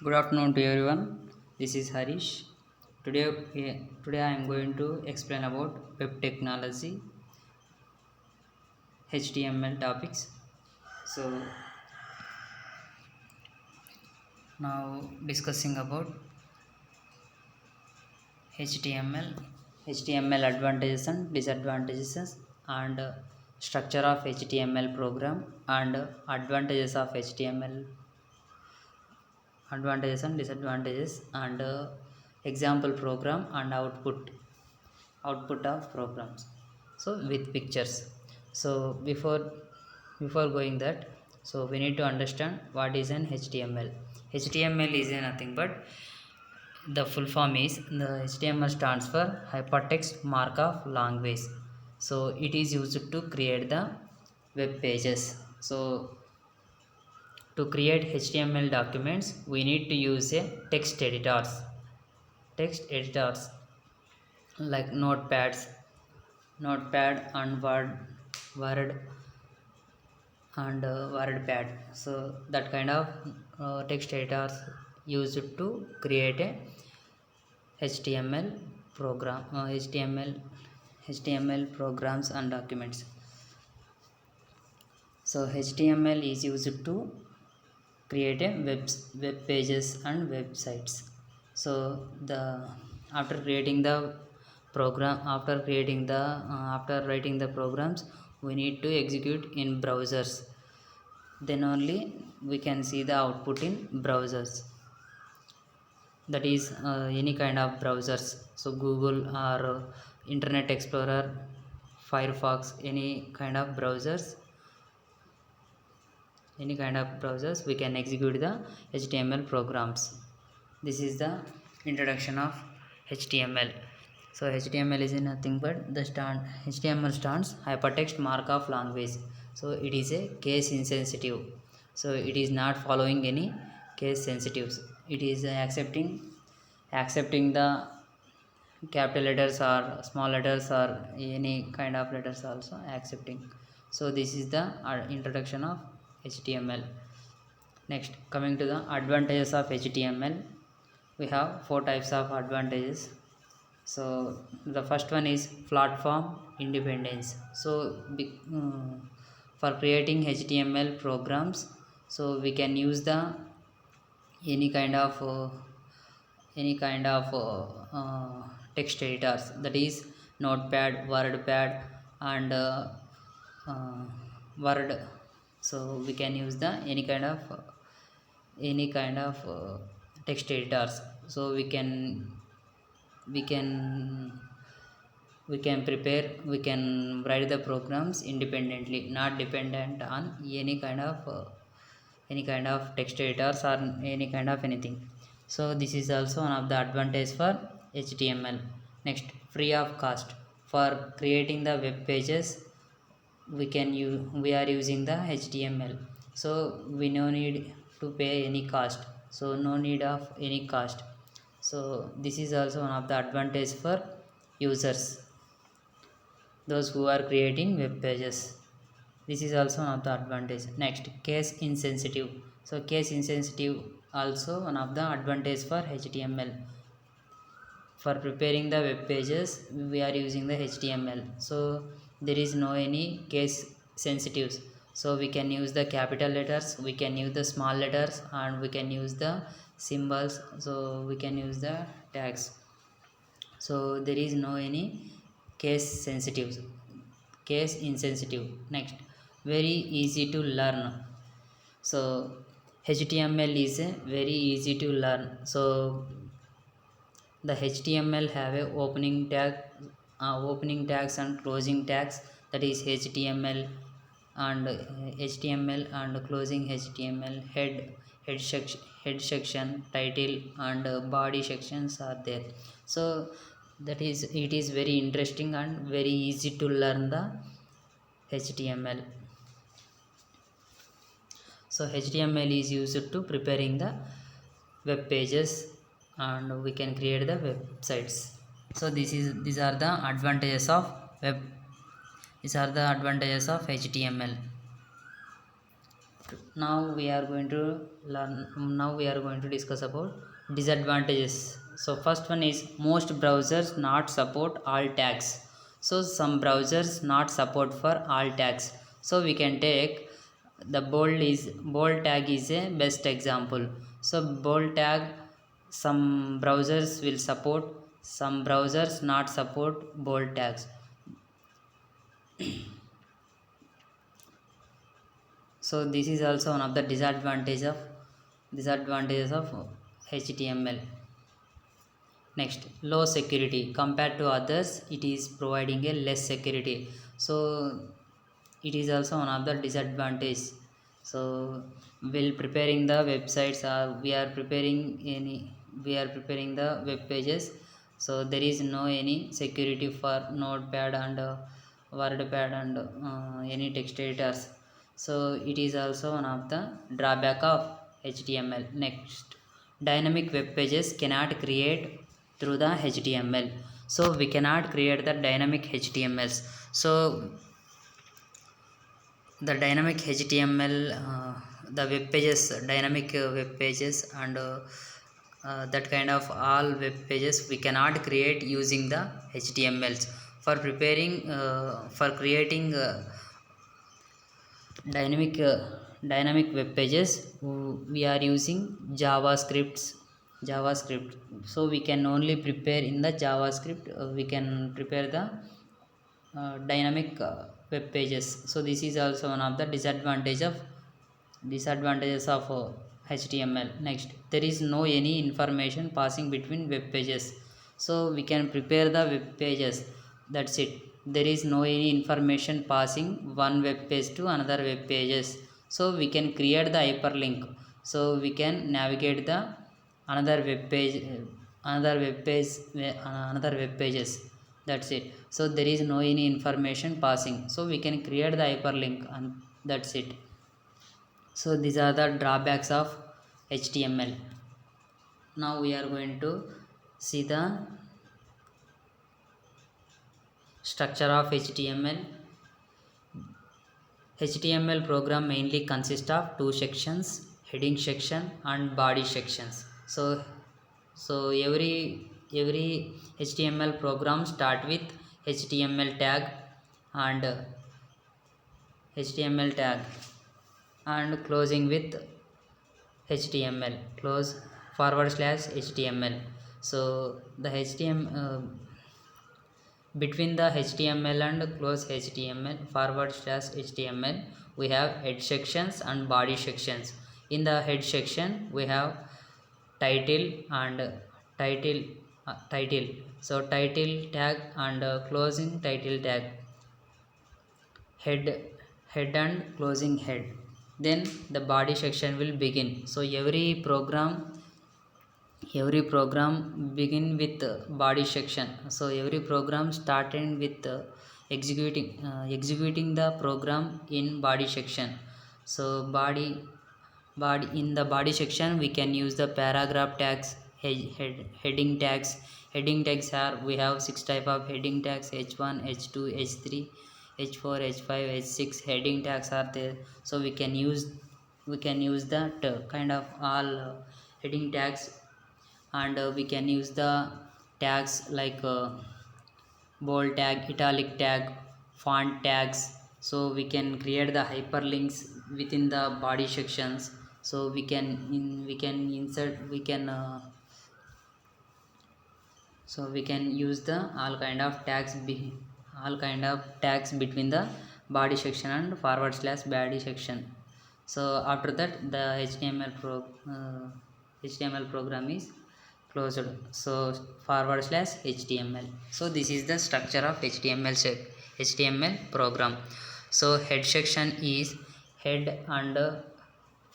Good afternoon to everyone. This is Harish. Today I am going to explain about web technology, HTML topics. So now discussing about HTML, HTML advantages and disadvantages, and structure of HTML program and advantages and disadvantages, and example program and output of programs, so with pictures. So before going that, so we need to understand what is an HTML. HTML is nothing but the full form is the HTML stands for hypertext markup language. So it is used to create the web pages. So to create HTML documents we need to use a text editors like notepad and word and wordpad. So that kind of text editors used to create a html html programs and documents. So HTML is used to create a web pages and websites. So the after creating the program after writing the programs, we need to execute in browsers. Then only we can see the output in browsers, that is any kind of browsers. So Google or Internet Explorer, Firefox, any kind of browsers we can execute the HTML programs. This is the introduction of HTML. So HTML is nothing but HTML stands hypertext markup language. So it is a case insensitive. So it is not following any case sensitives. It is accepting the capital letters or small letters or any kind of letters also accepting. So this is the introduction of HTML. Next, coming to the advantages of HTML, we have four types of advantages. So the first one is platform independence. So for creating HTML programs, so we can use the any kind of text editors, that is notepad, wordpad, and uh, word. So we can use the any kind of text editors. So we can we can write the programs independently, not dependent on any kind of text editors or any kind of anything. So this is also one of the advantage for HTML. Next, free of cost. For creating the web pages, we are using the HTML. So we no need to pay any cost, so no need of any cost. So this is also one of the advantage for users, those who are creating web pages. This is also one of the advantage. Next, case insensitive. So case insensitive also one of the advantage for HTML. For preparing the web pages we are using the HTML. So there is no any case sensitives. So we can use the capital letters, we can use the small letters, and we can use the symbols. So we can use the tags. So there is no any case sensitives, case insensitive. Next, very easy to learn. So HTML is very easy to learn. So the HTML have a opening tags and closing tags, that is HTML and closing HTML, head section, title, and body sections are there. So that is, it is very interesting and very easy to learn the HTML. So HTML is used to preparing the web pages, and we can create the websites. So these are the advantages of web. These are the advantages of HTML. Now we are going to learn now we are going to discuss about disadvantages. So first one is most browsers not support alt tags. So some browsers not support for alt tags, so we can take the bold tag is a best example. So bold tag, some browsers will support, some browsers not support bold tags. So this is also one of the disadvantages of HTML. Next, low security. Compared to others, it is providing a less security, so it is also one of the disadvantage. So while preparing the websites, we are preparing the web pages, so there is no any security for notepad and wordpad and any text editors, so it is also one of the drawback of HTML. Next, dynamic web pages cannot create through the HTML, so we cannot create the dynamic HTMLs. So the dynamic HTML, the web pages, dynamic web pages and that kind of all web pages we cannot create using the HTMLs. For preparing for creating dynamic web pages, we are using javascript, so we can only prepare in the javascript, we can prepare the dynamic web pages. So this is also one of the disadvantages of HTML. Next, there is no any information passing between web pages, so we can prepare the web pages, that's it. There is no any information passing one web page to another web pages, so we can create the hyperlink, so we can navigate the another web page, another web pages, that's it. So there is no any information passing, so we can create the hyperlink and that's it. So these are the drawbacks of HTML. Now we are going to see the structure of HTML. HTML program mainly consists of two sections, heading section and body sections. So every HTML program start with HTML tag and closing with HTML, close /HTML. So the between the HTML and close HTML /HTML, we have head sections and body sections. In the head section we have title and title, so title tag and closing title tag, head and closing head. Then the body section will begin. So every program begin with body section, so every program starting with executing the program in body section. So body in the body section we can use the paragraph tags, heading tags. Heading tags are, we have 6 type of heading tags: h1, h2, h3, h4, h5, h6 heading tags are there, so we can use that kind of all heading tags. And we can use the tags like bold tag, italic tag, font tags, so we can create the hyperlinks within the body sections. So we can insert, so we can use the all kind of tags between the body section and /body section. So after that the HTML program is closed, so /HTML. so this is the structure of HTML program. So head section is head and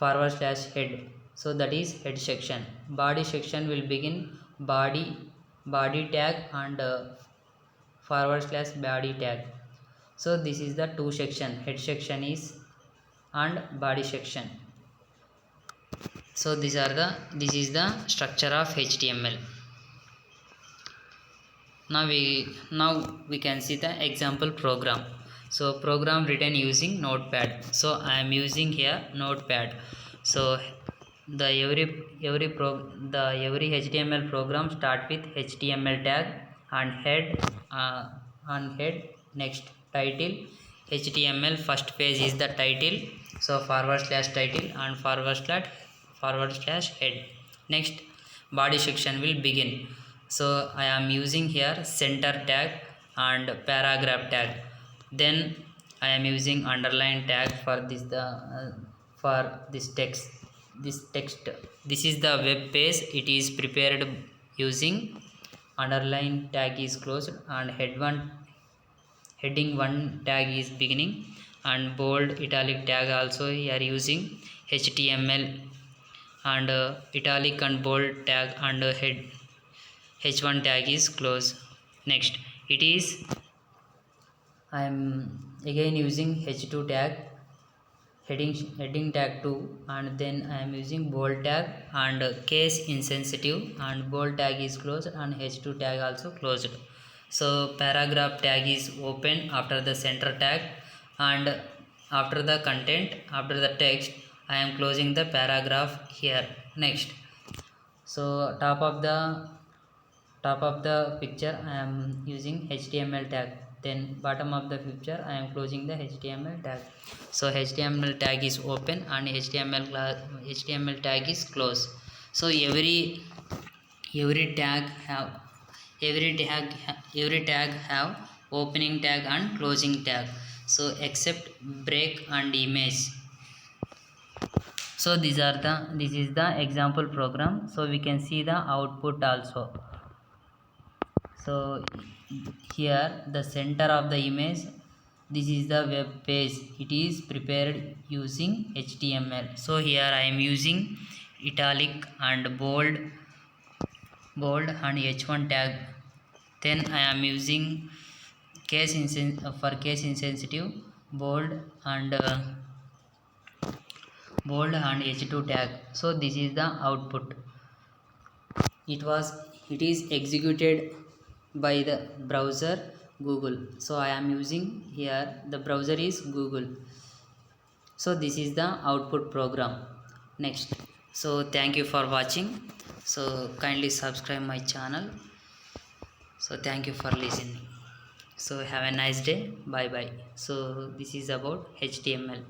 /head, so that is head section. Body section will begin body tag and /body tag. So this is the two section, head section is and body section. So this is the structure of HTML. Now we can see the example program. So program written using notepad, so I am using here notepad. So the every HTML program start with HTML tag and uh, head. Next, title. HTML first page is the title, so forward slash title and forward slash head. Next, body section will begin. So I am using here center tag and paragraph tag. Then I am using underline tag for for this text. This is the web page, it is prepared using underline tag is closed and heading 1 tag is beginning, and bold italic tag also we are using HTML, and italic and bold tag and head h1 tag is closed. Next, it is I am again using h2 tag, heading tag 2, and then I am using bold tag and case insensitive, and bold tag is closed and h2 tag also closed. So paragraph tag is open after the center tag, and after the content, after the text, I am closing the paragraph here. Next, so top of the picture I am using HTML tag, then bottom of the picture I am closing the HTML tag. So HTML tag is open and HTML tag is closed. So every tag have every tag have opening tag and closing tag, so except break and image. So this is the example program, so we can see the output also. So here the center of the image, this is the web page, it is prepared using HTML. So here I am using italic and bold and h1 tag. Then I am using for case insensitive bold and h2 tag. So this is the output. It is executed by the browser Google. So I am using here the browser is Google. So this is the output program. Next, so thank you for watching. So kindly subscribe my channel. So thank you for listening. So have a nice day. Bye bye. So this is about HTML.